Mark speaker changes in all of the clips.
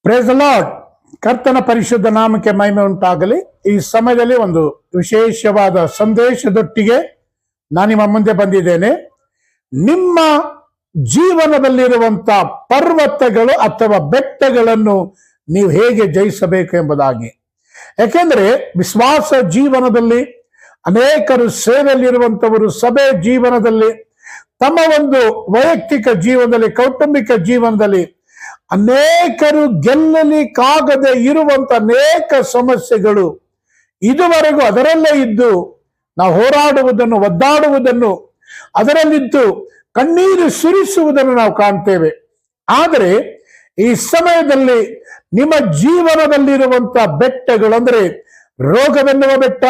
Speaker 1: Praise the lord. ಕರ್ತನ ಪರಿಶುದ್ಧ ನಾಮಕ್ಕೆ ಮಹಿಮೆ ಉಂಟಾಗಲಿ. ಈ ಸಮಯದಲ್ಲಿ ಒಂದು ವಿಶೇಷವಾದ ಸಂದೇಶದೊಟ್ಟಿಗೆ ನಾನು ನಿಮ್ಮ ಮುಂದೆ ಬಂದಿದ್ದೇನೆ. ನಿಮ್ಮ ಜೀವನದಲ್ಲಿರುವಂತ ಪರ್ವತಗಳು ಅಥವಾ ಬೆಟ್ಟಗಳನ್ನು ನೀವು ಹೇಗೆ ಜಯಿಸಬೇಕು ಎಂಬುದಾಗಿ. ಯಾಕೆಂದ್ರೆ ವಿಶ್ವಾಸ ಜೀವನದಲ್ಲಿ ಅನೇಕರು ಸೇವೆಯಲ್ಲಿರುವಂತವರು ಸಭೆ ಜೀವನದಲ್ಲಿ ತಮ್ಮ ಒಂದು ವೈಯಕ್ತಿಕ ಜೀವನದಲ್ಲಿ ಕೌಟುಂಬಿಕ ಜೀವನದಲ್ಲಿ ಅನೇಕರು ಗೆಲ್ಲಲಿಕ್ಕಾಗದೆ ಇರುವಂತ ಅನೇಕ ಸಮಸ್ಯೆಗಳು ಇದುವರೆಗೂ ಅದರಲ್ಲೇ ಇದ್ದು ನಾವು ಹೋರಾಡುವುದನ್ನು ಒದ್ದಾಡುವುದನ್ನು ಅದರಲ್ಲಿದ್ದು ಕಣ್ಣೀರು ಸುರಿಸುವುದನ್ನು ನಾವು ಕಾಣ್ತೇವೆ. ಆದರೆ ಈ ಸಮಯದಲ್ಲಿ ನಿಮ್ಮ ಜೀವನದಲ್ಲಿರುವಂತ ಬೆಟ್ಟಗಳು ಅಂದ್ರೆ ರೋಗವೆನ್ನುವ ಬೆಟ್ಟ,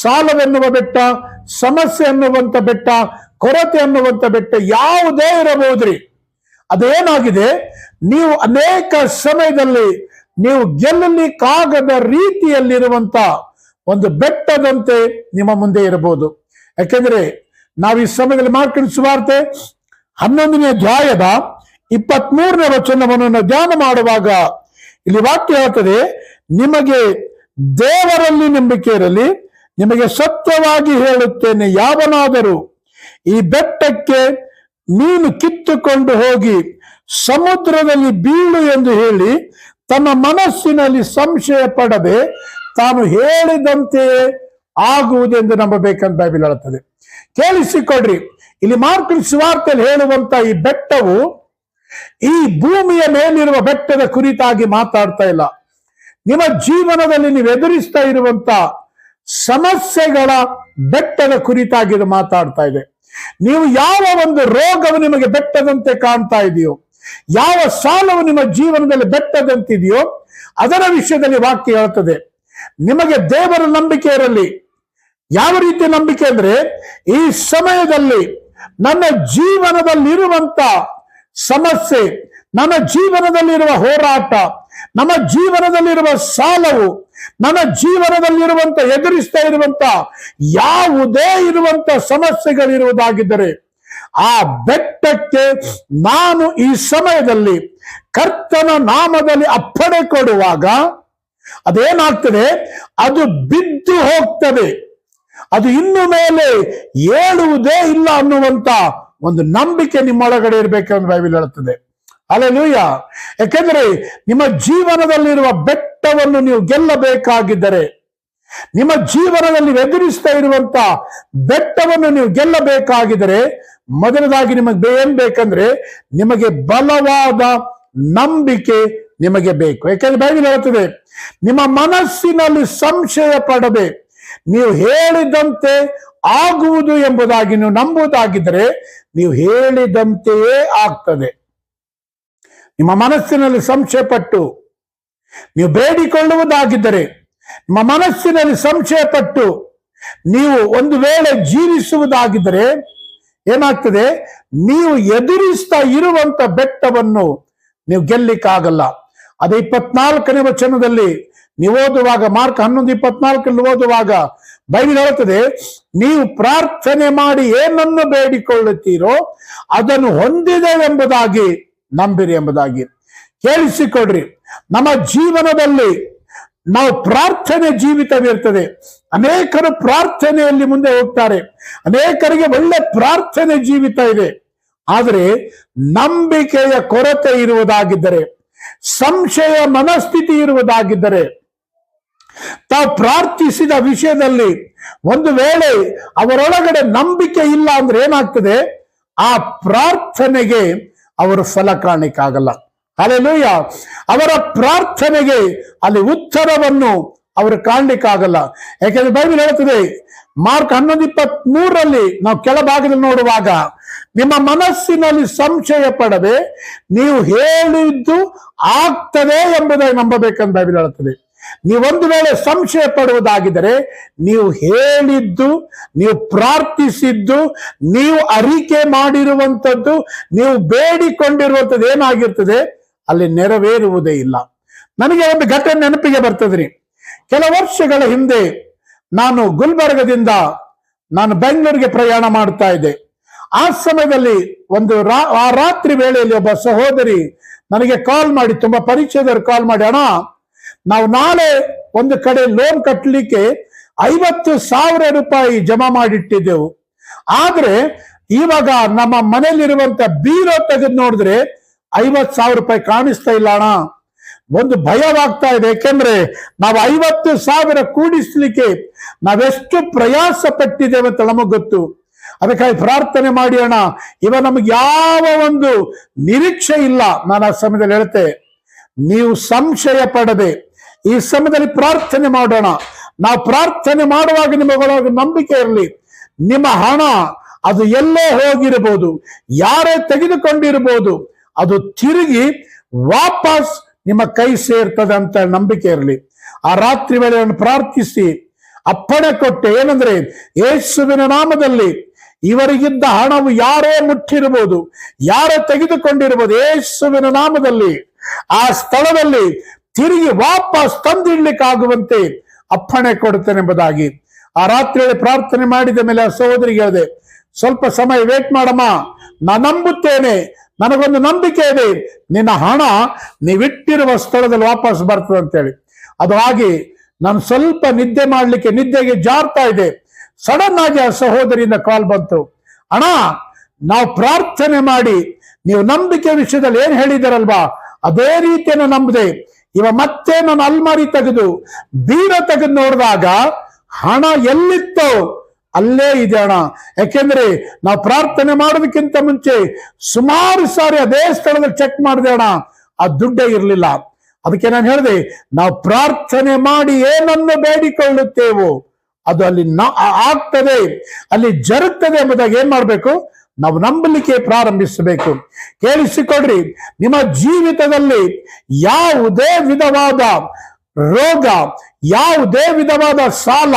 Speaker 1: ಸಾಲವೆನ್ನುವ ಬೆಟ್ಟ, ಸಮಸ್ಯೆ ಅನ್ನುವಂಥ ಬೆಟ್ಟ, ಕೊರತೆ ಅನ್ನುವಂಥ ಬೆಟ್ಟ ಯಾವುದೇ ಇರಬಹುದ್ರಿ. ಅದೇನಾಗಿದೆ, ನೀವು ಅನೇಕ ಸಮಯದಲ್ಲಿ ನೀವು ಗೆಲ್ಲಲಿಕ್ಕಾಗದ ರೀತಿಯಲ್ಲಿರುವಂತ ಒಂದು ಬೆಟ್ಟದಂತೆ ನಿಮ್ಮ ಮುಂದೆ ಇರಬಹುದು. ಯಾಕೆಂದ್ರೆ ನಾವು ಈ ಸಮಯದಲ್ಲಿ ಮಾರ್ಕನ ಸುವಾರ್ತೆ 11ನೇ ಅಧ್ಯಾಯದ 23ನೇ ವಚನವನ್ನು ಧ್ಯಾನ ಮಾಡುವಾಗ ಇಲ್ಲಿ ವಾಕ್ಯ ಹೇಳ್ತದೆ, ನಿಮಗೆ ದೇವರಲ್ಲಿ ನಂಬಿಕೆ ಇರಲಿ, ನಿಮಗೆ ಸತ್ಯವಾಗಿ ಹೇಳುತ್ತೇನೆ, ಯಾವನಾದರೂ ಈ ಬೆಟ್ಟಕ್ಕೆ ನೀನು ಕಿತ್ತುಕೊಂಡು ಹೋಗಿ ಸಮುದ್ರದಲ್ಲಿ ಬೀಳು ಎಂದು ಹೇಳಿ ತನ್ನ ಮನಸ್ಸಿನಲ್ಲಿ ಸಂಶಯ ಪಡದೆ ತಾನು ಹೇಳಿದಂತೆಯೇ ಆಗುವುದೆಂದು ನಂಬಬೇಕಂತ ಬೈಬಲ್ ಹೇಳುತ್ತದೆ. ಕೇಳಿಸಿಕೊಡ್ರಿ, ಇಲ್ಲಿ ಮಾರ್ಕನ ಸುವಾರ್ತೆಯಲ್ಲಿ ಹೇಳುವಂತ ಈ ಬೆಟ್ಟವು ಈ ಭೂಮಿಯ ಮೇಲಿರುವ ಬೆಟ್ಟದ ಕುರಿತಾಗಿ ಮಾತಾಡ್ತಾ ಇಲ್ಲ. ನಿಮ್ಮ ಜೀವನದಲ್ಲಿ ನೀವು ಎದುರಿಸ್ತಾ ಇರುವಂತ ಸಮಸ್ಯೆಗಳ ಬೆಟ್ಟದ ಕುರಿತಾಗಿ ಇದು ಮಾತಾಡ್ತಾ ಇದೆ. ನೀವು ಯಾವ ಒಂದು ರೋಗವು ನಿಮಗೆ ಬೆಟ್ಟದಂತೆ ಕಾಣ್ತಾ ಇದೆಯೋ, ಯಾವ ಸಾಲವು ನಿಮ್ಮ ಜೀವನದಲ್ಲಿ ಬೆಟ್ಟದಂತಿದೆಯೋ ಅದರ ವಿಷಯದಲ್ಲಿ ವಾಕ್ಯ ಹೇಳ್ತದೆ, ನಿಮಗೆ ದೇವರ ನಂಬಿಕೆ ಇರಲಿ. ಯಾವ ರೀತಿ ನಂಬಿಕೆ ಅಂದ್ರೆ, ಈ ಸಮಯದಲ್ಲಿ ನನ್ನ ಜೀವನದಲ್ಲಿರುವಂತ ಸಮಸ್ಯೆ, ನನ್ನ ಜೀವನದಲ್ಲಿರುವ ಹೋರಾಟ, ನಮ್ಮ ಜೀವನದಲ್ಲಿರುವ ಸಾಲವು, ನನ್ನ ಜೀವನದಲ್ಲಿರುವಂತ ಎದುರಿಸ್ತಾ ಇರುವಂತ ಯಾವುದೇ ಇರುವಂತ ಸಮಸ್ಯೆಗಳಿರುವುದಾಗಿದ್ದರೆ ಆ ಬೆಟ್ಟಕ್ಕೆ ನಾನು ಈ ಸಮಯದಲ್ಲಿ ಕರ್ತನ ನಾಮದಲ್ಲಿ ಅಪ್ಪಣೆ ಕೊಡುವಾಗ ಅದೇನಾಗ್ತದೆ, ಅದು ಬಿದ್ದು ಹೋಗ್ತದೆ, ಅದು ಇನ್ನು ಮೇಲೆ ಏಳುವುದೇ ಇಲ್ಲ ಅನ್ನುವಂತ ಒಂದು ನಂಬಿಕೆ ನಿಮ್ಮೊಳಗಡೆ ಇರಬೇಕೆಂದು ಬೈಬಲ್ ಹೇಳುತ್ತದೆ. ಹಲ್ಲೆಲೂಯ. ಯಾಕೆಂದ್ರೆ ನಿಮ್ಮ ಜೀವನದಲ್ಲಿರುವ ಬೆಟ್ಟವನ್ನು ನೀವು ಗೆಲ್ಲಬೇಕಾಗಿದ್ದರೆ, ನಿಮ್ಮ ಜೀವನದಲ್ಲಿ ಎದುರಿಸ್ತಾ ಇರುವಂತ ಬೆಟ್ಟವನ್ನು ನೀವು ಗೆಲ್ಲಬೇಕಾಗಿದ್ದರೆ ಮೊದಲದಾಗಿ ನಿಮಗೆ ಏನ್ ಬೇಕಂದ್ರೆ ನಿಮಗೆ ಬಲವಾದ ನಂಬಿಕೆ ನಿಮಗೆ ಬೇಕು. ಯಾಕೆಂದ್ರೆ ಬೈಬಲ್ ಹೇಳುತ್ತದೆ, ನಿಮ್ಮ ಮನಸ್ಸಿನಲ್ಲಿ ಸಂಶಯ ಪಡದೆ ನೀವು ಹೇಳಿದಂತೆ ಆಗುವುದು ಎಂಬುದಾಗಿ ನೀವು ನಂಬುವುದಾಗಿದ್ದರೆ ನೀವು ಹೇಳಿದಂತೆಯೇ ಆಗ್ತದೆ. ನಿಮ್ಮ ಮನಸ್ಸಿನಲ್ಲಿ ಸಂಶಯ ಪಟ್ಟು ನೀವು ಬೇಡಿಕೊಳ್ಳುವುದಾಗಿದ್ದರೆ, ನಿಮ್ಮ ಮನಸ್ಸಿನಲ್ಲಿ ಸಂಶಯ ಪಟ್ಟು ನೀವು ಒಂದು ವೇಳೆ ಜೀವಿಸುವುದಾಗಿದ್ದರೆ ಏನಾಗ್ತದೆ, ನೀವು ಎದುರಿಸ್ತಾ ಇರುವಂತ ಬೆಟ್ಟವನ್ನು ನೀವು ಗೆಲ್ಲಿಕ್ಕಾಗಲ್ಲ. ಅದೇ 24ನೇ ವಚನದಲ್ಲಿ ನೀವು ಓದುವಾಗ, ಮಾರ್ಕ್ 11:24 ಓದುವಾಗ ಬೈಬಲ್ ಹೇಳುತ್ತದೆ, ನೀವು ಪ್ರಾರ್ಥನೆ ಮಾಡಿ ಏನನ್ನು ಬೇಡಿಕೊಳ್ಳುತ್ತೀರೋ ಅದನ್ನು ಹೊಂದಿದೆ ಎಂಬುದಾಗಿ ನಂಬಿರಿ ಎಂಬುದಾಗಿ. ಕೇಳಿಸಿಕೊಡ್ರಿ, ನಮ್ಮ ಜೀವನದಲ್ಲಿ ನಾವು ಪ್ರಾರ್ಥನೆ ಜೀವಿತವಿರ್ತದೆ. ಅನೇಕರು ಪ್ರಾರ್ಥನೆಯಲ್ಲಿ ಮುಂದೆ ಹೋಗ್ತಾರೆ, ಅನೇಕರಿಗೆ ಒಳ್ಳೆ ಪ್ರಾರ್ಥನೆ ಜೀವಿತ ಇದೆ. ಆದರೆ ನಂಬಿಕೆಯ ಕೊರತೆ ಇರುವುದಾಗಿದ್ದರೆ, ಸಂಶಯ ಮನಸ್ಥಿತಿ ಇರುವುದಾಗಿದ್ದರೆ, ತಾವು ಪ್ರಾರ್ಥಿಸಿದ ವಿಷಯದಲ್ಲಿ ಒಂದು ವೇಳೆ ಅವರೊಳಗಡೆ ನಂಬಿಕೆ ಇಲ್ಲ ಅಂದ್ರೆ ಏನಾಗ್ತದೆ, ಆ ಪ್ರಾರ್ಥನೆಗೆ ಅವರು ಫಲ ಕಾಣಲಿಕ್ಕಾಗಲ್ಲ. ಹಲ್ಲೆಲೂಯ. ಅವರ ಪ್ರಾರ್ಥನೆಗೆ ಅಲ್ಲಿ ಉತ್ತರವನ್ನು ಅವರು ಕಾಣಲಿಕ್ಕಾಗಲ್ಲ. ಯಾಕೆಂದ್ರೆ ಬೈಬಲ್ ಹೇಳ್ತದೆ, ಮಾರ್ಕ್ 11:23 ನಾವು ಕೆಳಭಾಗದಲ್ಲಿ ನೋಡುವಾಗ, ನಿಮ್ಮ ಮನಸ್ಸಿನಲ್ಲಿ ಸಂಶಯ ಪಡದೆ ನೀವು ಹೇಳಿದ್ದು ಆಗ್ತದೆ ಎಂಬುದಾಗಿ ನಂಬಬೇಕಂತ ಬೈಬಲ್ ಹೇಳುತ್ತದೆ. ನೀವೊಂದು ವೇಳೆ ಸಂಶಯ ಪಡುವುದಾಗಿದ್ದರೆ ನೀವು ಹೇಳಿದ್ದು, ನೀವು ಪ್ರಾರ್ಥಿಸಿದ್ದು, ನೀವು ಅರಿಕೆ ಮಾಡಿರುವಂಥದ್ದು, ನೀವು ಬೇಡಿಕೊಂಡಿರುವಂಥದ್ದು ಏನಾಗಿರ್ತದೆ, ಅಲ್ಲಿ ನೆರವೇರುವುದೇ ಇಲ್ಲ. ನನಗೆ ಒಂದು ಘಟನೆ ನೆನಪಿಗೆ ಬರ್ತದ್ರಿ. ಕೆಲ ವರ್ಷಗಳ ಹಿಂದೆ ನಾನು ಗುಲ್ಬರ್ಗದಿಂದ ಬೆಂಗಳೂರಿಗೆ ಪ್ರಯಾಣ ಮಾಡ್ತಾ ಇದ್ದೆ. ಆ ಸಮಯದಲ್ಲಿ ಆ ರಾತ್ರಿ ವೇಳೆಯಲ್ಲಿ ಒಬ್ಬ ಸಹೋದರಿ ನನಗೆ ಕಾಲ್ ಮಾಡಿ, ತುಂಬಾ ಪರಿಚಯದವರು ಕಾಲ್ ಮಾಡಿ, ಅಣ್ಣ ನಾವು ನಾಳೆ ಒಂದು ಕಡೆ ಲೋನ್ ಕಟ್ಟಲಿಕ್ಕೆ 50,000 ರೂಪಾಯಿ ಜಮಾ ಮಾಡಿಟ್ಟಿದ್ದೆವು, ಆದ್ರೆ ಇವಾಗ ನಮ್ಮ ಮನೆಯಲ್ಲಿರುವಂತ ಬೀರೋ ತೆಗೆದು ನೋಡಿದ್ರೆ 50,000 ರೂಪಾಯಿ ಕಾಣಿಸ್ತಾ ಇಲ್ಲ ಅಣ್ಣ. ಒಂದು ಭಯವಾಗ್ತಾ ಇದೆ, ಯಾಕೆಂದ್ರೆ ನಾವು 50,000 ಕೂಡಿಸ್ಲಿಕ್ಕೆ ನಾವೆಷ್ಟು ಪ್ರಯಾಸ ಪಟ್ಟಿದ್ದೇವೆ ಅಂತ ನಮಗ್ ಗೊತ್ತು. ಅದಕ್ಕಾಗಿ ಪ್ರಾರ್ಥನೆ ಮಾಡಿ ಅಣ್ಣ, ಇವ ನಮಗೆ ಯಾವ ಒಂದು ನಿರೀಕ್ಷೆ ಇಲ್ಲ. ನಾನು ಆ ಸಮಯದಲ್ಲಿ ಹೇಳ್ತೆ, ನೀವು ಸಂಶಯ ಪಡದೆ ಈ ಸಮಯದಲ್ಲಿ ಪ್ರಾರ್ಥನೆ ಮಾಡೋಣ. ನಾವು ಪ್ರಾರ್ಥನೆ ಮಾಡುವಾಗ ನಿಮಗೊಳಗೆ ನಂಬಿಕೆ ಇರಲಿ. ನಿಮ್ಮ ಹಣ ಅದು ಎಲ್ಲೇ ಹೋಗಿರಬಹುದು, ಯಾರೇ ತೆಗೆದುಕೊಂಡಿರಬಹುದು, ಅದು ತಿರುಗಿ ವಾಪಸ್ ನಿಮ್ಮ ಕೈ ಸೇರ್ತದೆ ಅಂತ ನಂಬಿಕೆ ಇರಲಿ. ಆ ರಾತ್ರಿ ವೇಳೆಯನ್ನು ಪ್ರಾರ್ಥಿಸಿ ಅಪ್ಪಣೆ ಕೊಟ್ಟೆ, ಏನಂದ್ರೆ ಯೇಸುವಿನ ನಾಮದಲ್ಲಿ ಇವರಿಗಿದ್ದ ಹಣವು ಯಾರೇ ಮುಟ್ಟಿರಬಹುದು, ಯಾರೇ ತೆಗೆದುಕೊಂಡಿರಬಹುದು, ಯೇಸುವಿನ ನಾಮದಲ್ಲಿ ಆ ಸ್ಥಳದಲ್ಲಿ ತಿರುಗಿ ವಾಪಸ್ ತಂದಿಡ್ಲಿಕ್ಕಾಗುವಂತೆ ಅಪ್ಪಣೆ ಕೊಡುತ್ತೇನೆ ಎಂಬುದಾಗಿ ಆ ರಾತ್ರಿಯಲ್ಲಿ ಪ್ರಾರ್ಥನೆ ಮಾಡಿದ ಮೇಲೆ ಆ ಸಹೋದರಿಗೆ ಹೇಳಿದೆ, ಸ್ವಲ್ಪ ಸಮಯ ವೇಟ್ ಮಾಡಮ್ಮ, ನಾನು ನಂಬುತ್ತೇನೆ, ನನಗೊಂದು ನಂಬಿಕೆ ಇದೆ, ನಿನ್ನ ಹಣ ನೀವಿಟ್ಟಿರುವ ಸ್ಥಳದಲ್ಲಿ ವಾಪಸ್ ಬರ್ತದೆ ಅಂತೇಳಿ. ಅದು ಹಾಗೆ ನಾನು ಸ್ವಲ್ಪ ನಿದ್ದೆಗೆ ಜಾರ್ತಾ ಇದೆ. ಸಡನ್ ಆಗಿ ಆ ಸಹೋದರಿಯಿಂದ ಕಾಲ್ ಬಂತು, ಅಣ್ಣ ನಾವು ಪ್ರಾರ್ಥನೆ ಮಾಡಿ ನೀವು ನಂಬಿಕೆ ವಿಷಯದಲ್ಲಿ ಏನ್ ಹೇಳಿದಾರಲ್ವಾ ಅದೇ ರೀತಿಯನ್ನು ನಂಬದೆ ಇವ ಮತ್ತೆ ನಾನು ಅಲ್ಮಾರಿ ತೆಗೆದು ಬೀರ ತೆಗೆದು ನೋಡಿದಾಗ ಹಣ ಎಲ್ಲಿತ್ತೋ ಅಲ್ಲೇ ಇದೆ ಅಣ್ಣ. ಯಾಕೆಂದ್ರೆ ನಾವು ಪ್ರಾರ್ಥನೆ ಮಾಡೋದಕ್ಕಿಂತ ಮುಂಚೆ ಸುಮಾರು ಸಾರಿ ಅದೇ ಸ್ಥಳದಲ್ಲಿ ಚೆಕ್ ಮಾಡಿದೆ ಅಣ್ಣ, ಆ ದುಡ್ಡೇ ಇರಲಿಲ್ಲ. ಅದಕ್ಕೆ ನಾನು ಹೇಳಿದೆ, ನಾವು ಪ್ರಾರ್ಥನೆ ಮಾಡಿ ಏನನ್ನು ಬೇಡಿಕೊಳ್ಳುತ್ತೇವೋ ಅದು ಅಲ್ಲಿ ಆಗ್ತದೆ, ಅಲ್ಲಿ ಜರುಗ್ತದೆ ಎಂಬುದಾಗಿ ಏನ್ ಮಾಡ್ಬೇಕು, ನಾವು ನಂಬಲಿಕ್ಕೆ ಪ್ರಾರಂಭಿಸಬೇಕು. ಕೇಳಿಸಿಕೊಡ್ರಿ, ನಿಮ್ಮ ಜೀವಿತದಲ್ಲಿ ಯಾವುದೇ ವಿಧವಾದ ರೋಗ, ಯಾವುದೇ ವಿಧವಾದ ಸಾಲ,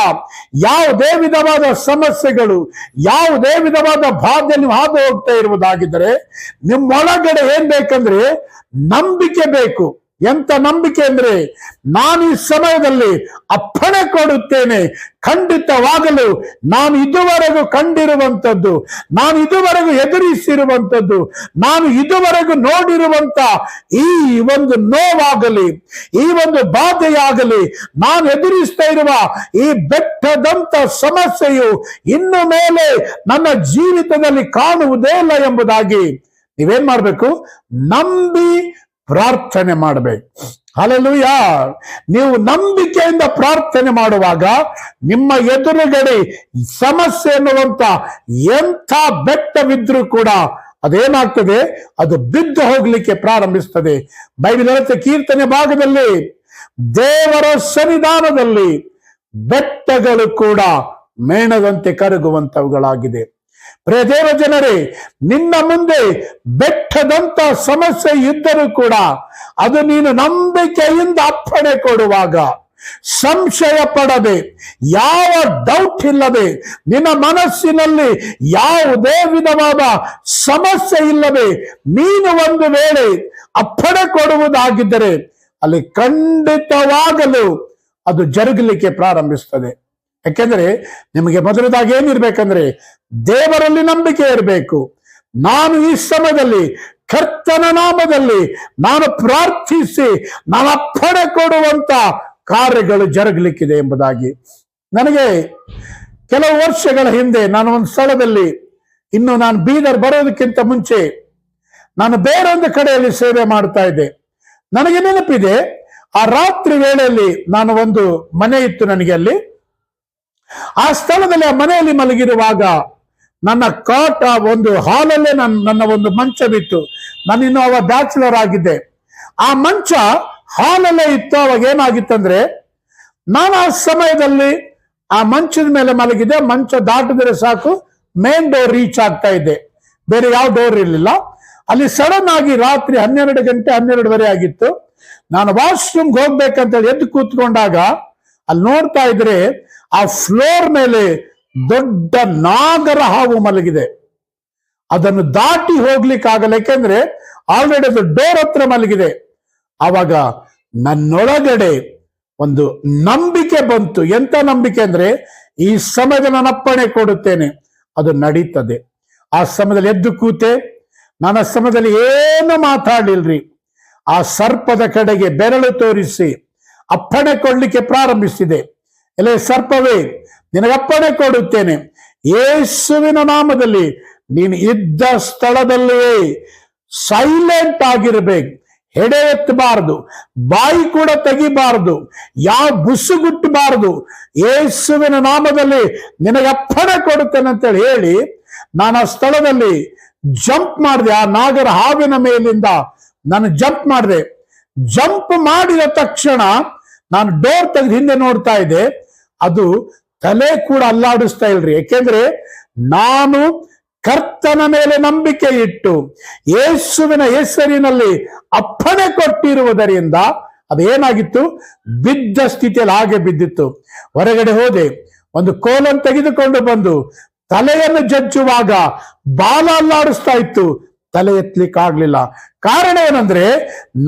Speaker 1: ಯಾವುದೇ ವಿಧವಾದ ಸಮಸ್ಯೆಗಳು, ಯಾವುದೇ ವಿಧವಾದ ಬಾಧೆ ನೀವು ಹಾದು ಹೋಗ್ತಾ ಇರುವುದಾಗಿದ್ದರೆ ನಿಮ್ಮೊಳಗಡೆ ಏನ್ ಬೇಕಂದ್ರೆ ನಂಬಿಕೆ ಬೇಕು. ಎಂತ ನಂಬಿಕೆ ಅಂದ್ರೆ, ನಾನು ಈ ಸಮಯದಲ್ಲಿ ಅಪ್ಪಣೆ ಕೊಡುತ್ತೇನೆ, ಖಂಡಿತವಾಗಲು ನಾನು ಇದುವರೆಗೂ ಕಂಡಿರುವಂಥದ್ದು, ನಾನು ಇದುವರೆಗೂ ಎದುರಿಸಿರುವಂಥದ್ದು, ನಾನು ಇದುವರೆಗೂ ನೋಡಿರುವಂತ ಈ ಒಂದು ನೋವಾಗಲಿ, ಈ ಒಂದು ಬಾಧೆಯಾಗಲಿ, ನಾನು ಎದುರಿಸ್ತಾ ಇರುವ ಈ ಬೆಟ್ಟದಂತ ಸಮಸ್ಯೆಯು ಇನ್ನು ಮೇಲೆ ನನ್ನ ಜೀವಿತದಲ್ಲಿ ಕಾಣುವುದೇ ಇಲ್ಲ ಎಂಬುದಾಗಿ ನೀವೇನ್ ಮಾಡ್ಬೇಕು, ನಂಬಿ ಪ್ರಾರ್ಥನೆ ಮಾಡಬೇಕು. ಹಲ್ಲೆಲೂಯಾ. ನೀವು ನಂಬಿಕೆಯಿಂದ ಪ್ರಾರ್ಥನೆ ಮಾಡುವಾಗ ನಿಮ್ಮ ಎದುರುಗಡೆ ಸಮಸ್ಯೆ ಎನ್ನುವಂತ ಎಂಥ ಬೆಟ್ಟವಿದ್ರೂ ಕೂಡ ಅದೇನಾಗ್ತದೆ, ಅದು ಬಿದ್ದು ಹೋಗ್ಲಿಕ್ಕೆ ಪ್ರಾರಂಭಿಸ್ತದೆ. ಬೈಬಲ್ ಹೇಳುತ್ತೆ, ಕೀರ್ತನೆ ಭಾಗದಲ್ಲಿ, ದೇವರ ಸನ್ನಿಧಾನದಲ್ಲಿ ಬೆಟ್ಟಗಳು ಕೂಡ ಮೇಣದಂತೆ ಕರಗುವಂತವುಗಳಾಗಿದೆ. ಪ್ರಿಯ ದೇವ ಜನರೇ, ನಿನ್ನ ಮುಂದೆ ಬೆಟ್ಟದಂತ ಸಮಸ್ಯೆ ಇದ್ದರೂ ಕೂಡ ಅದು ನೀನು ನಂಬಿಕೆಯಿಂದ ಅಪ್ಪಣೆ ಕೊಡುವಾಗ, ಸಂಶಯ ಪಡದೆ, ಯಾವ ಡೌಟ್ ಇಲ್ಲದೆ, ನಿನ್ನ ಮನಸ್ಸಿನಲ್ಲಿ ಯಾವುದೇ ವಿಧವಾದ ಸಮಸ್ಯೆ ಇಲ್ಲದೆ ನೀನು ಒಂದು ವೇಳೆ ಅಪ್ಪಣೆ ಕೊಡುವುದಾಗಿದ್ದರೆ ಅಲ್ಲಿ ಖಂಡಿತವಾಗಲು ಅದು ಜರುಗಲಿಕ್ಕೆ ಪ್ರಾರಂಭಿಸ್ತದೆ. ಯಾಕೆಂದ್ರೆ ನಿಮಗೆ ಮೊದಲದಾಗಿ ಏನಿರ್ಬೇಕಂದ್ರೆ ದೇವರಲ್ಲಿ ನಂಬಿಕೆ ಇರಬೇಕು. ನಾನು ಈ ಸಮಯದಲ್ಲಿ ಕರ್ತನ ನಾಮದಲ್ಲಿ ನಾನು ಪ್ರಾರ್ಥಿಸಿ ನಾನು ಅಪ್ಪಣೆ ಕೊಡುವಂತ ಕಾರ್ಯಗಳು ಜರುಗಲಿಕ್ಕಿದೆ ಎಂಬುದಾಗಿ. ನನಗೆ ಕೆಲವು ವರ್ಷಗಳ ಹಿಂದೆ ನಾನು ಒಂದು ಸ್ಥಳದಲ್ಲಿ, ಇನ್ನು ನಾನು ಬೀದರ್ ಬರೋದಕ್ಕಿಂತ ಮುಂಚೆ ನಾನು ಬೇರೊಂದು ಕಡೆಯಲ್ಲಿ ಸೇವೆ ಮಾಡ್ತಾ ಇದ್ದೆ. ನನಗೆ ನೆನಪಿದೆ, ಆ ರಾತ್ರಿ ವೇಳೆಯಲ್ಲಿ ನಾನು ಒಂದು ಮನೆ ಇತ್ತು ನನಗೆ ಅಲ್ಲಿ. ಆ ಸ್ಥಳದಲ್ಲಿ ಆ ಮನೆಯಲ್ಲಿ ಮಲಗಿರುವಾಗ ನನ್ನ ಕಾಟ ಒಂದು ಹಾಲಲ್ಲೇ ನನ್ನ ಒಂದು ಮಂಚ ಬಿತ್ತು. ನಾನಿನ್ನು ಅವ ಬ್ಯಾಚುಲರ್ ಆಗಿದ್ದೆ. ಆ ಮಂಚ ಹಾಲಲ್ಲೇ ಇತ್ತು. ಅವಾಗ ಏನಾಗಿತ್ತಂದ್ರೆ, ನಾನು ಆ ಸಮಯದಲ್ಲಿ ಆ ಮಂಚದ ಮೇಲೆ ಮಲಗಿದ್ದೆ. ಮಂಚ ದಾಟಿದ್ರೆ ಸಾಕು ಮೇನ್ ಡೋರ್ ರೀಚ್ ಆಗ್ತಾ ಇದ್ದೆ, ಬೇರೆ ಯಾವ ಡೋರ್ ಇರಲಿಲ್ಲ. ಅಲ್ಲಿ ಸಡನ್ ಆಗಿ ರಾತ್ರಿ 12 ಗಂಟೆ 12:30 ಆಗಿತ್ತು. ನಾನು ವಾಶ್ರೂಮ್ಗೆ ಹೋಗ್ಬೇಕಂತೇಳಿ ಎದ್ದು ಕೂತ್ಕೊಂಡಾಗ ಅಲ್ಲಿ ನೋಡ್ತಾ ಇದ್ರೆ ಆ ಫ್ಲೋರ್ ಮೇಲೆ ದೊಡ್ಡ ನಾಗರ ಹಾವು ಮಲಗಿದೆ. ಅದನ್ನು ದಾಟಿ ಹೋಗ್ಲಿಕ್ಕಾಗಲ್ಲ, ಯಾಕೆಂದ್ರೆ ಆಲ್ರೆಡಿ ಅದು ಡೋರ್ ಹತ್ರ ಮಲಗಿದೆ. ಆವಾಗ ನನ್ನೊಳಗಡೆ ಒಂದು ನಂಬಿಕೆ ಬಂತು. ಎಂತ ನಂಬಿಕೆ ಅಂದ್ರೆ, ಈ ಸಮಯದ ನಾನು ಅಪ್ಪಣೆ ಕೊಡುತ್ತೇನೆ, ಅದು ನಡೀತದೆ. ಆ ಸಮಯದಲ್ಲಿ ಎದ್ದು ಕೂತೆ. ನಾನು ಆ ಸಮಯದಲ್ಲಿ ಏನು ಮಾತಾಡಲಿಲ್ರಿ. ಆ ಸರ್ಪದ ಕಡೆಗೆ ಬೆರಳು ತೋರಿಸಿ ಅಪ್ಪಣೆ ಕೊಡ್ಲಿಕ್ಕೆ ಪ್ರಾರಂಭಿಸಿದೆ. ಎಲೆ ಸರ್ಪವೇ, ನಿನಗಪ್ಪಣೆ ಕೊಡುತ್ತೇನೆ, ಯೇಸುವಿನ ನಾಮದಲ್ಲಿ ನೀನು ಇದ್ದ ಸ್ಥಳದಲ್ಲಿಯೇ ಸೈಲೆಂಟ್ ಆಗಿರ್ಬೇಕು. ಹೆಡೆ ಎತ್ತಬಾರದು, ಬಾಯಿ ಕೂಡ ತೆಗಿಬಾರದು, ಯಾವ ಬುಸುಗುಟ್ಟಬಾರದು. ಯೇಸುವಿನ ನಾಮದಲ್ಲಿ ನಿನಗಪ್ಪಣೆ ಕೊಡುತ್ತೇನೆ ಅಂತೇಳಿ ಹೇಳಿ ನಾನು ಆ ಸ್ಥಳದಲ್ಲಿ ಜಂಪ್ ಮಾಡಿದೆ. ಆ ನಾಗರ ಹಾವಿನ ಮೇಲಿಂದ ನಾನು ಜಂಪ್ ಮಾಡಿದೆ. ಜಂಪ್ ಮಾಡಿದ ತಕ್ಷಣ ನಾನು ಡೋರ್ ತೆಗೆದು ಹಿಂದೆ ನೋಡ್ತಾ ಇದ್ದೆ. ಅದು ತಲೆ ಕೂಡ ಅಲ್ಲಾಡಿಸ್ತಾ ಇಲ್ರಿ. ಯಾಕೆಂದ್ರೆ ನಾನು ಕರ್ತನ ಮೇಲೆ ನಂಬಿಕೆ ಇಟ್ಟು ಯೇಸುವಿನ ಹೆಸರಿನಲ್ಲಿ ಅಪ್ಪಣೆ ಕೊಟ್ಟಿರುವುದರಿಂದ ಅದೇನಾಗಿತ್ತು, ಬಿದ್ದ ಸ್ಥಿತಿಯಲ್ಲಿ ಹಾಗೆ ಬಿದ್ದಿತ್ತು. ಹೊರಗಡೆ ಹೋದೆ, ಒಂದು ಕೋಲನ್ನು ತೆಗೆದುಕೊಂಡು ಬಂದು ತಲೆಯನ್ನು ಜಜ್ಜುವಾಗ ಬಾಲ ಅಲ್ಲಾಡಿಸ್ತಾ ಇತ್ತು, ತಲೆ ಎತ್ತಲಿಕ್ಕೆ ಆಗ್ಲಿಲ್ಲ. ಕಾರಣ ಏನಂದ್ರೆ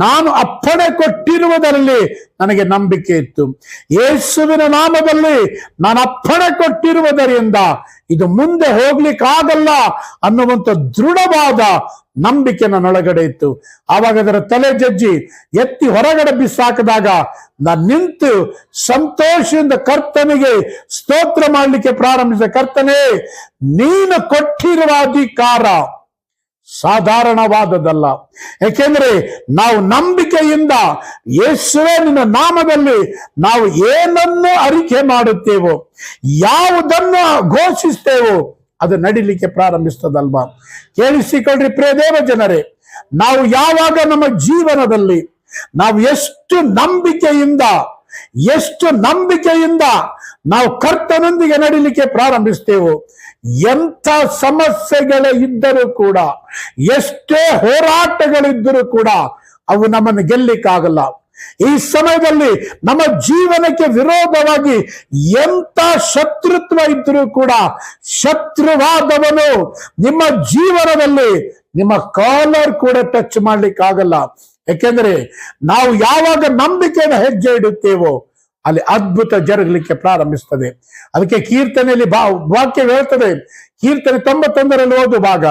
Speaker 1: ನಾನು ಅಪ್ಪಣೆ ಕೊಟ್ಟಿರುವುದರಲ್ಲಿ ನನಗೆ ನಂಬಿಕೆ ಇತ್ತು. ಯೇಸುವಿನ ನಾಮದಲ್ಲಿ ನಾನು ಅಪ್ಪಣೆ ಕೊಟ್ಟಿರುವುದರಿಂದ ಇದು ಮುಂದೆ ಹೋಗ್ಲಿಕ್ಕಾಗಲ್ಲ ಅನ್ನುವಂಥ ದೃಢವಾದ ನಂಬಿಕೆ ನನ್ನೊಳಗಡೆ ಇತ್ತು. ಆವಾಗ ಅದರ ತಲೆ ಜಜ್ಜಿ ಎತ್ತಿ ಹೊರಗಡೆ ಬಿಸಾಕಿದಾಗ ನಾನು ನಿಂತು ಸಂತೋಷದಿಂದ ಕರ್ತನಿಗೆ ಸ್ತೋತ್ರ ಮಾಡಲಿಕ್ಕೆ ಪ್ರಾರಂಭಿಸಿದ. ಕರ್ತನೇ, ನೀನು ಕೊಟ್ಟಿರುವ ಅಧಿಕಾರ ಸಾಧಾರಣವಾದದಲ್ಲ. ಏಕೆಂದ್ರೆ ನಾವು ನಂಬಿಕೆಯಿಂದ ಯೇಸುವೇ ನಿನ್ನ ನಾಮದಲ್ಲಿ ನಾವು ಏನನ್ನು ಅರಿಕೆ ಮಾಡುತ್ತೇವೋ, ಯಾವುದನ್ನು ಘೋಷಿಸ್ತೇವೋ ಅದು ನಡಿಲಿಕ್ಕೆ ಪ್ರಾರಂಭಿಸ್ತದಲ್ವಾ. ಕೇಳಿಸಿಕೊಳ್ಳ್ರಿ ಪ್ರಿಯ ದೇವ ಜನರೇ, ನಾವು ಯಾವಾಗ ನಮ್ಮ ಜೀವನದಲ್ಲಿ ನಾವು ಎಷ್ಟು ನಂಬಿಕೆಯಿಂದ ನಾವು ಕರ್ತನೊಂದಿಗೆ ನಡಿಲಿಕ್ಕೆ ಪ್ರಾರಂಭಿಸ್ತೇವೋ, ಎಂಥ ಸಮಸ್ಯೆಗಳೇ ಇದ್ದರೂ ಕೂಡ, ಎಷ್ಟೇ ಹೋರಾಟಗಳಿದ್ದರೂ ಕೂಡ ಅವು ನಮ್ಮನ್ನು ಗೆಲ್ಲಿಕ್ಕಾಗಲ್ಲ. ಈ ಸಮಯದಲ್ಲಿ ನಮ್ಮ ಜೀವನಕ್ಕೆ ವಿರೋಧವಾಗಿ ಎಂಥ ಶತ್ರುತ್ವ ಇದ್ದರೂ ಕೂಡ ಶತ್ರುವಾದವನು ನಿಮ್ಮ ಜೀವನದಲ್ಲಿ ನಿಮ್ಮ ಕಾಲರ್ ಕೂಡ ಟಚ್ ಮಾಡ್ಲಿಕ್ಕಾಗಲ್ಲ. ಯಾಕೆಂದ್ರೆ ನಾವು ಯಾವಾಗ ನಂಬಿಕೆಯನ್ನು ಹೆಜ್ಜೆ ಇಡುತ್ತೇವೋ ಅಲ್ಲಿ ಅದ್ಭುತ ಜರುಗಲಿಕ್ಕೆ ಪ್ರಾರಂಭಿಸ್ತದೆ. ಅದಕ್ಕೆ ಕೀರ್ತನೆಯಲ್ಲಿ ವಾಕ್ಯ ಹೇಳ್ತದೆ, ಕೀರ್ತನೆ 91ರಲ್ಲಿ ಓದುವಾಗ,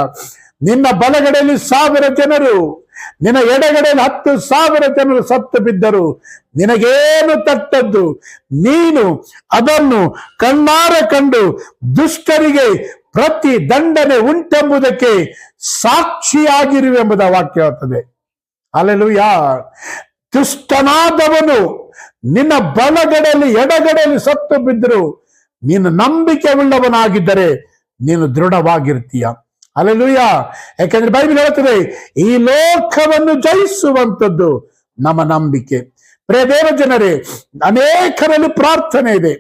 Speaker 1: ನಿನ್ನ ಬಲಗಡೆಯಲ್ಲಿ 1000 ಜನರು, ನಿನ್ನ ಎಡಗಡೆಯಲ್ಲಿ 10,000 ಜನರು ಸತ್ತು ಬಿದ್ದರು, ನಿನಗೇನು ತಟ್ಟದ್ದು, ನೀನು ಅದನ್ನು ಕಣ್ಣಾರೆ ಕಂಡು ದುಷ್ಟರಿಗೆ ಪ್ರತಿ ದಂಡನೆ ಉಂಟೆಂಬುದಕ್ಕೆ ಸಾಕ್ಷಿಯಾಗಿರುವೆಂಬುದ ವಾಕ್ಯ ಹೇಳ್ತದೆ. ಹಲ್ಲೆಲೂಯಾ. ದುಷ್ಟನಾದವನು ನಿನ್ನ ಬಲಗಡೆಯಲ್ಲಿ ಎಡಗಡೆಯಲ್ಲಿ ಸತ್ತು ಬಿದ್ದರು, ನೀನು ನಂಬಿಕೆ ಉಳ್ಳವನಾಗಿದ್ದರೆ ನೀನು ದೃಢವಾಗಿರ್ತೀಯ. ಹಲ್ಲೆಲೂಯಾ. ಯಾಕಂದ್ರೆ ಬೈಬಲ್ ಹೇಳ್ತದೆ, ಈ ಲೋಕವನ್ನು ಜಯಿಸುವಂಥದ್ದು ನಮ್ಮ ನಂಬಿಕೆ. ಪ್ರಿಯ ದೇವ ಜನರೇ, ಅನೇಕರಲ್ಲಿ ಪ್ರಾರ್ಥನೆ ಇದೆ,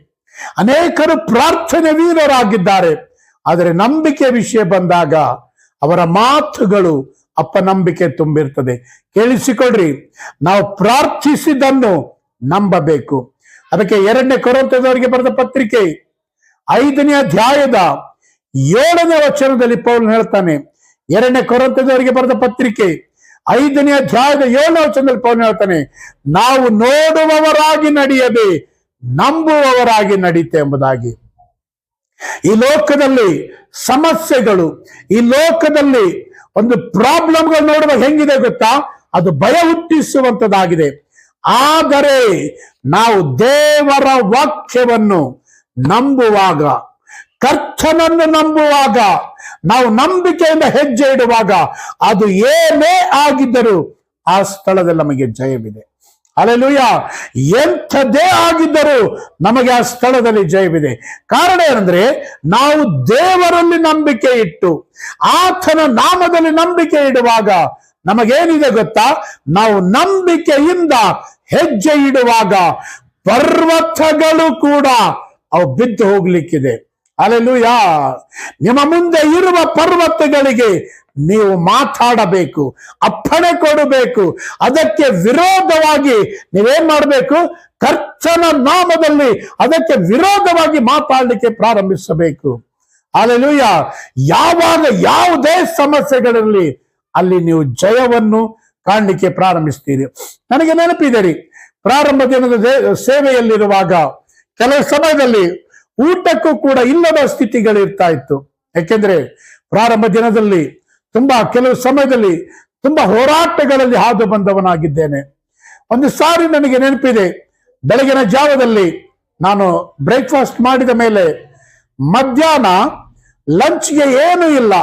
Speaker 1: ಅನೇಕರು ಪ್ರಾರ್ಥನೆ ವೀರರಾಗಿದ್ದಾರೆ. ಆದರೆ ನಂಬಿಕೆ ವಿಷಯ ಬಂದಾಗ ಅವರ ಮಾತುಗಳು ಅಪನಂಬಿಕೆ ತುಂಬಿರ್ತದೆ. ಕೇಳಿಸಿಕೊಳ್ರಿ, ನಾವು ಪ್ರಾರ್ಥಿಸಿದ್ದನ್ನು ನಂಬಬೇಕು. ಅದಕ್ಕೆ 2ನೇ ಕೊರಿಂಥದವರಿಗೆ ಬರೆದ ಪತ್ರಿಕೆ 5ನೇ ಅಧ್ಯಾಯದ 7ನೇ ವಚನದಲ್ಲಿ ಪೌಲನು ಹೇಳ್ತಾನೆ. 2ನೇ ಕೊರಿಂಥದವರಿಗೆ ಬರೆದ ಪತ್ರಿಕೆ 5ನೇ ಅಧ್ಯಾಯದ 7ನೇ ವಚನದಲ್ಲಿ ಪೌಲನು ಹೇಳ್ತಾನೆ, ನಾವು ನೋಡುವವರಾಗಿ ನಡೆಯದೆ ನಂಬುವವರಾಗಿ ನಡೀತೆ ಎಂಬುದಾಗಿ. ಈ ಲೋಕದಲ್ಲಿ ಸಮಸ್ಯೆಗಳು, ಈ ಲೋಕದಲ್ಲಿ ಒಂದು ಪ್ರಾಬ್ಲಮ್ಗಳು ನೋಡುವ ಹೆಂಗಿದೆ ಗೊತ್ತಾ, ಅದು ಭಯ ಹುಟ್ಟಿಸುವಂತದ್ದಾಗಿದೆ. ಆದರೆ ನಾವು ದೇವರ ವಾಕ್ಯವನ್ನು ನಂಬುವಾಗ, ಕರ್ತನನ್ನು ನಂಬುವಾಗ, ನಾವು ನಂಬಿಕೆಯಿಂದ ಹೆಜ್ಜೆ ಇಡುವಾಗ ಅದು ಏನೇ ಆಗಿದ್ದರೂ ಆ ಸ್ಥಳದಲ್ಲಿ ನಮಗೆ ಜಯವಿದೆ. ಹಲ್ಲೆಲೂಯಾ. ಎಂಥದೇ ಆಗಿದ್ದರೂ ನಮಗೆ ಆ ಸ್ಥಳದಲ್ಲಿ ಜಯವಿದೆ. ಕಾರಣ ಏನಂದ್ರೆ ನಾವು ದೇವರಲ್ಲಿ ನಂಬಿಕೆ ಇಟ್ಟು ಆತನ ನಾಮದಲ್ಲಿ ನಂಬಿಕೆ ಇಡುವಾಗ ನಮಗೇನಿದೆ ಗೊತ್ತಾ, ನಾವು ನಂಬಿಕೆಯಿಂದ ಹೆಜ್ಜೆ ಇಡುವಾಗ ಪರ್ವತಗಳು ಕೂಡ ಅವು ಬಿದ್ದು ಹೋಗ್ಲಿಕ್ಕಿದೆ. ಹಲ್ಲೆಲೂಯಾ. ನಿಮ್ಮ ಮುಂದೆ ಇರುವ ಪರ್ವತಗಳಿಗೆ ನೀವು ಮಾತಾಡಬೇಕು, ಅಪ್ಪಣೆ ಕೊಡಬೇಕು. ಅದಕ್ಕೆ ವಿರೋಧವಾಗಿ ನೀವೇನ್ ಮಾಡಬೇಕು, ಕರ್ತನ ನಾಮದಲ್ಲಿ ಅದಕ್ಕೆ ವಿರೋಧವಾಗಿ ಮಾತಾಡಲಿಕ್ಕೆ ಪ್ರಾರಂಭಿಸಬೇಕು. ಹಲ್ಲೆಲೂಯಾ. ಯಾವಾಗ ಯಾವುದೇ ಸಮಸ್ಯೆಗಳಲ್ಲಿ ಅಲ್ಲಿ ನೀವು ಜಯವನ್ನು ಕಾಣಲಿಕ್ಕೆ ಪ್ರಾರಂಭಿಸ್ತೀರಿ. ನನಗೆ ನೆನಪಿದೆ ರೀ, ಪ್ರಾರಂಭ ದಿನದ ಸೇವೆಯಲ್ಲಿರುವಾಗ ಕೆಲವು ಸಮಯದಲ್ಲಿ ಊಟಕ್ಕೂ ಕೂಡ ಇಲ್ಲದ ಸ್ಥಿತಿಗಳಿರ್ತಾ ಇತ್ತು. ಯಾಕೆಂದ್ರೆ ಪ್ರಾರಂಭ ದಿನದಲ್ಲಿ ಕೆಲವು ಸಮಯದಲ್ಲಿ ತುಂಬಾ ಹೋರಾಟಗಳಲ್ಲಿ ಹಾದು ಬಂದವನಾಗಿದ್ದೇನೆ. ಒಂದು ಸಾರಿ ನನಗೆ ನೆನಪಿದೆ, ಬೆಳಗಿನ ಜಾವದಲ್ಲಿ ನಾನು ಬ್ರೇಕ್ಫಾಸ್ಟ್ ಮಾಡಿದ ಮೇಲೆ ಮಧ್ಯಾಹ್ನ ಲಂಚ್ಗೆ ಏನೂ ಇಲ್ಲ.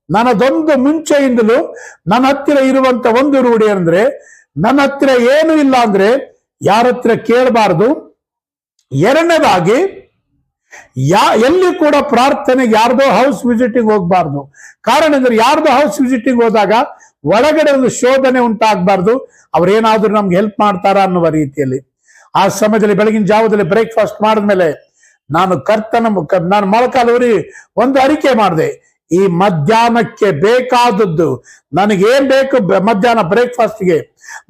Speaker 1: ನನ್ನದೊಂದು ಮುಂಚೆಯಿಂದಲೂ ನನ್ನ ಹತ್ತಿರ ಇರುವಂತ ಒಂದು ರೂಢಿ ಅಂದ್ರೆ, ನನ್ನ ಹತ್ತಿರ ಏನು ಇಲ್ಲ ಅಂದ್ರೆ ಯಾರ ಹತ್ರ ಕೇಳಬಾರ್ದು. ಎರಡನೇದಾಗಿ ಎಲ್ಲಿ ಕೂಡ ಪ್ರಾರ್ಥನೆಗೆ ಯಾರ್ದೋ ಹೌಸ್ ವಿಸಿಟಿಂಗ್ ಹೋಗ್ಬಾರ್ದು. ಕಾರಣ ಅಂದ್ರೆ ಯಾರ್ದೋ ಹೌಸ್ ವಿಸಿಟಿಂಗ್ ಹೋದಾಗ ಒಳಗಡೆ ಒಂದು ಶೋಧನೆ ಉಂಟಾಗಬಾರ್ದು, ಅವ್ರೇನಾದ್ರೂ ನಮ್ಗೆ ಹೆಲ್ಪ್ ಮಾಡ್ತಾರ ಅನ್ನುವ ರೀತಿಯಲ್ಲಿ. ಆ ಸಮಯದಲ್ಲಿ ಬೆಳಗಿನ ಜಾವದಲ್ಲಿ ಬ್ರೇಕ್ಫಾಸ್ಟ್ ಮಾಡಿದ್ಮೇಲೆ ನಾನು ಮೊಳಕಾಲೂರಿ ಒಂದು ಅರಿಕೆ ಮಾಡಿದೆ. ಈ ಮಧ್ಯಾಹ್ನಕ್ಕೆ ಬೇಕಾದದ್ದು, ನನಗೇನ್ ಬೇಕು ಮಧ್ಯಾಹ್ನ ಬ್ರೇಕ್ಫಾಸ್ಟ್ಗೆ,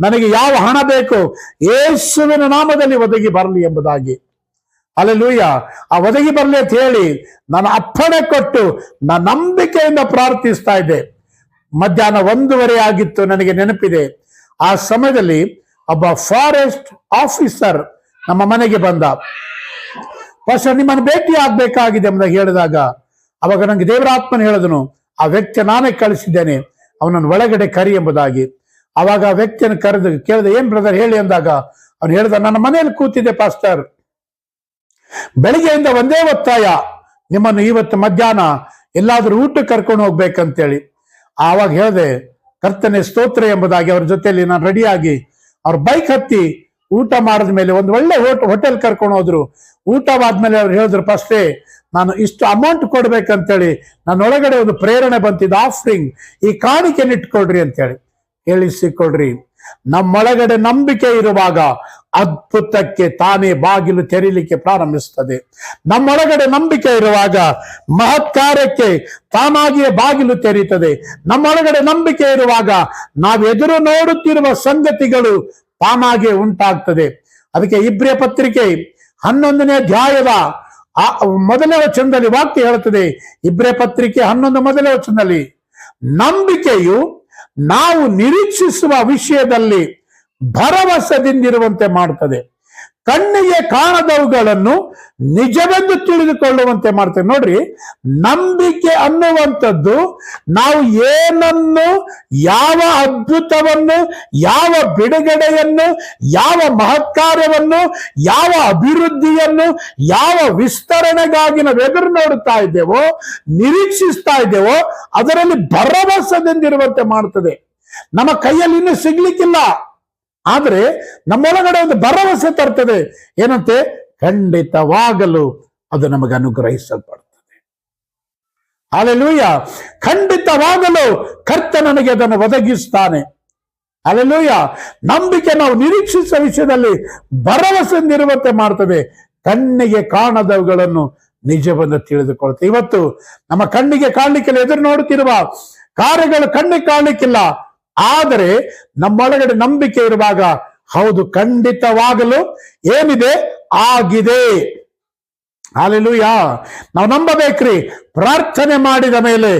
Speaker 1: ನನಗೆ ಯಾವ ಹಣ ಬೇಕು, ಯೇಸುವಿನ ನಾಮದಲ್ಲಿ ಒದಗಿ ಬರಲಿ ಎಂಬುದಾಗಿ. ಹಲ್ಲೆಲೂಯಾ. ಆ ಒದಗಿ ಬರಲಿ ಅಂತ ಹೇಳಿ ನಾನು ಅಪ್ಪಣೆ ಕೊಟ್ಟು ನಾನು ನಂಬಿಕೆಯಿಂದ ಪ್ರಾರ್ಥಿಸ್ತಾ ಇದ್ದೆ. ಮಧ್ಯಾಹ್ನ 1:30 ಆಗಿತ್ತು, ನನಗೆ ನೆನಪಿದೆ. ಆ ಸಮಯದಲ್ಲಿ ಒಬ್ಬ ಫಾರೆಸ್ಟ್ ಆಫೀಸರ್ ನಮ್ಮ ಮನೆಗೆ ಬಂದ. ಪಾಸ್ಟರ್, ನಿಮ್ಮನ್ನು ಭೇಟಿ ಆಗ್ಬೇಕಾಗಿದೆ ಎಂಬುದಾಗಿ ಹೇಳಿದಾಗ, ಅವಾಗ ನನಗೆ ದೇವರಾತ್ಮನ ಹೇಳಿದನು, ಆ ವ್ಯಕ್ತಿ ನಾನೇ ಕಳಿಸಿದ್ದೇನೆ, ಅವನನ್ನು ಒಳಗಡೆ ಕರಿ ಎಂಬುದಾಗಿ. ಅವಾಗ ಆ ವ್ಯಕ್ತಿಯನ್ನು ಕರೆದು ಕೇಳಿದೆ, ಏನ್ ಬ್ರದರ್ ಹೇಳಿ ಅಂದಾಗ ಅವನು ಹೇಳಿದ, ನನ್ನ ಮನೆಯಲ್ಲಿ ಕೂತಿದ್ದೆ ಪಾಸ್ಟರ್, ಬೆಳಿಗ್ಗೆಯಿಂದ ಒಂದೇ ಒತ್ತಾಯ, ನಿಮ್ಮನ್ನು ಇವತ್ತು ಮಧ್ಯಾಹ್ನ ಎಲ್ಲಾದ್ರೂ ಊಟಕ್ಕೆ ಕರ್ಕೊಂಡು ಹೋಗ್ಬೇಕಂತೇಳಿ. ಆವಾಗ ಹೇಳಿದೆ, ಕರ್ತನೆ ಸ್ತೋತ್ರ ಎಂಬುದಾಗಿ. ಅವ್ರ ಜೊತೆಯಲ್ಲಿ ನಾನು ರೆಡಿಯಾಗಿ ಅವ್ರ ಬೈಕ್ ಹತ್ತಿ ಊಟ ಮಾಡಿದ ಮೇಲೆ ಒಂದು ಒಳ್ಳೆ ಹೋಟೆಲ್ ಕರ್ಕೊಂಡು ಹೋದ್ರು. ಊಟವಾದ್ಮೇಲೆ ಅವ್ರು ಹೇಳಿದ್ರು, ಫಸ್ಟೇ ನಾನು ಇಷ್ಟು ಅಮೌಂಟ್ ಕೊಡ್ಬೇಕಂತೇಳಿ ನನ್ನೊಳಗಡೆ ಒಂದು ಪ್ರೇರಣೆ ಬಂತಿದ್ದು, ಆಫರಿಂಗ್, ಈ ಕಾಣಿಕೆಯನ್ನು ಇಟ್ಕೊಳ್ರಿ ಅಂತೇಳಿ. ಹೇಳಿಸಿಕೊಡ್ರಿ. ನಮ್ಮೊಳಗಡೆ ನಂಬಿಕೆ ಇರುವಾಗ ಅದ್ಭುತಕ್ಕೆ ತಾನೇ ಬಾಗಿಲು ತೆರೀಲಿಕ್ಕೆ ಪ್ರಾರಂಭಿಸುತ್ತದೆ. ನಮ್ಮೊಳಗಡೆ ನಂಬಿಕೆ ಇರುವಾಗ ಮಹತ್ ಕಾರ್ಯಕ್ಕೆ ತಾನಾಗಿಯೇ ಬಾಗಿಲು ತೆರೀತದೆ. ನಮ್ಮೊಳಗಡೆ ನಂಬಿಕೆ ಇರುವಾಗ ನಾವು ಎದುರು ನೋಡುತ್ತಿರುವ ಸಂಗತಿಗಳು ತಾನಾಗಿಯೇ ಉಂಟಾಗ್ತದೆ. ಅದಕ್ಕೆ ಇಬ್ರಿಯ ಪತ್ರಿಕೆ 11ನೇ ಅಧ್ಯಾಯದ 1ನೇ ವಚನದಲ್ಲಿ ವಾಕ್ಯ ಹೇಳುತ್ತದೆ. ಇಬ್ರಿಯ ಪತ್ರಿಕೆ 11 1ನೇ ವಚನದಲ್ಲಿ, ನಂಬಿಕೆಯು ನಾವು ನಿರೀಕ್ಷಿಸುವ ವಿಷಯದಲ್ಲಿ ಭರವಸೆದಿಂದಿರುವಂತೆ ಮಾಡ್ತದೆ, ಕಣ್ಣಿಗೆ ಕಾಣದವುಗಳನ್ನು ನಿಜವೆಂದು ತಿಳಿದುಕೊಳ್ಳುವಂತೆ ಮಾಡ್ತದೆ. ನೋಡ್ರಿ, ನಂಬಿಕೆ ಅನ್ನುವಂಥದ್ದು ನಾವು ಏನನ್ನು, ಯಾವ ಅದ್ಭುತವನ್ನು, ಯಾವ ಬಿಡುಗಡೆಯನ್ನು, ಯಾವ ಮಹತ್ಕಾರ್ಯವನ್ನು, ಯಾವ ಅಭಿವೃದ್ಧಿಯನ್ನು, ಯಾವ ವಿಸ್ತರಣೆಗಾಗಿ ನಾವು ಎದುರು ನೋಡುತ್ತಾ ಇದ್ದೇವೋ, ನಿರೀಕ್ಷಿಸ್ತಾ ಇದ್ದೇವೋ, ಅದರಲ್ಲಿ ಭರವಸೆದಿಂದಿರುವಂತೆ ಮಾಡ್ತದೆ. ನಮ್ಮ ಕೈಯಲ್ಲಿ ಇನ್ನೂ ಸಿಗ್ಲಿಕ್ಕಿಲ್ಲ, ಆದ್ರೆ ನಮ್ಮೊಳಗಡೆ ಒಂದು ಭರವಸೆ ತರ್ತದೆ. ಏನಂತೆ? ಖಂಡಿತವಾಗಲು ಅದು ನಮಗೆ ಅನುಗ್ರಹಿಸಲ್ಪಡ್ತದೆ. ಹಲ್ಲೆಲೂಯಾ. ಖಂಡಿತವಾಗಲು ಕರ್ತ ನನಗೆ ಅದನ್ನು ಒದಗಿಸ್ತಾನೆ. ಹಲ್ಲೆಲೂಯಾ. ನಂಬಿಕೆ ನಾವು ನಿರೀಕ್ಷಿಸುವ ವಿಷಯದಲ್ಲಿ ಭರವಸೆಯಿಂದಿರುವಂತೆ ಮಾಡ್ತದೆ. ಕಣ್ಣಿಗೆ ಕಾಣದವುಗಳನ್ನು ನಿಜವೆಂದು ತಿಳಿದುಕೊಳ್ತದೆ. ಇವತ್ತು ನಮ್ಮ ಕಣ್ಣಿಗೆ ಕಾಣಲಿಕ್ಕಿಲ್ಲ, ಎದುರು ನೋಡುತ್ತಿರುವ ಕಾರ್ಯಗಳು ಕಣ್ಣಿಗೆ ಕಾಣಲಿಕ್ಕಿಲ್ಲ, ಆದರೆ ನಮ್ಮೊಳಗಡೆ ನಂಬಿಕೆ ಇರುವಾಗ ಹೌದು, ಖಂಡಿತವಾಗಲು ಏನಿದೆ ಆಗಿದೆ. ಹಲ್ಲೆಲೂಯಾ. ನಾವು ನಂಬಬೇಕ್ರಿ. ಪ್ರಾರ್ಥನೆ ಮಾಡಿದ ಮೇಲೆ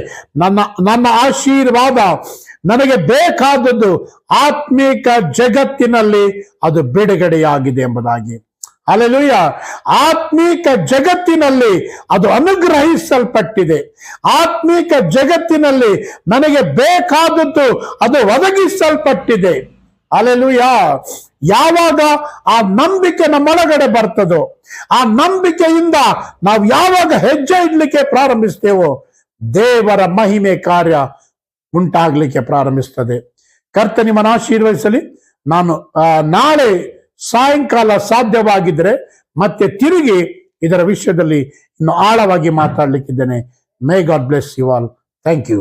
Speaker 1: ನನ್ನ ಆಶೀರ್ವಾದ, ನನಗೆ ಬೇಕಾದದ್ದು ಆತ್ಮೀಕ ಜಗತ್ತಿನಲ್ಲಿ ಅದು ಬಿಡುಗಡೆಯಾಗಿದೆ ಎಂಬುದಾಗಿ. ಹಲ್ಲೆಲೂಯಾ. ಆತ್ಮೀಕ ಜಗತ್ತಿನಲ್ಲಿ ಅದು ಅನುಗ್ರಹಿಸಲ್ಪಟ್ಟಿದೆ. ಆತ್ಮೀಕ ಜಗತ್ತಿನಲ್ಲಿ ನನಗೆ ಬೇಕಾದದ್ದು ಅದು ಒದಗಿಸಲ್ಪಟ್ಟಿದೆ. ಹಲ್ಲೆಲೂಯಾ. ಯಾವಾಗ ಆ ನಂಬಿಕೆ ನಮ್ಮೊಳಗಡೆ ಬರ್ತದೋ, ಆ ನಂಬಿಕೆಯಿಂದ ನಾವು ಯಾವಾಗ ಹೆಜ್ಜೆ ಇಡ್ಲಿಕ್ಕೆ ಪ್ರಾರಂಭಿಸ್ತೇವೋ, ದೇವರ ಮಹಿಮೆ ಕಾರ್ಯ ಉಂಟಾಗ್ಲಿಕ್ಕೆ ಪ್ರಾರಂಭಿಸ್ತದೆ. ಕರ್ತ ನಿಮ್ಮನ್ನು ಆಶೀರ್ವದಿಸಲಿ. ನಾನು ನಾಳೆ ಸಾಯಂಕಾಲ ಸಾಧ್ಯವಾಗಿದ್ರೆ ಮತ್ತೆ ತಿರುಗಿ ಇದರ ವಿಷಯದಲ್ಲಿ ಇನ್ನು ಆಳವಾಗಿ ಮಾತಾಡ್ಲಿಕ್ಕಿದ್ದೇನೆ. May god bless you all. Thank you.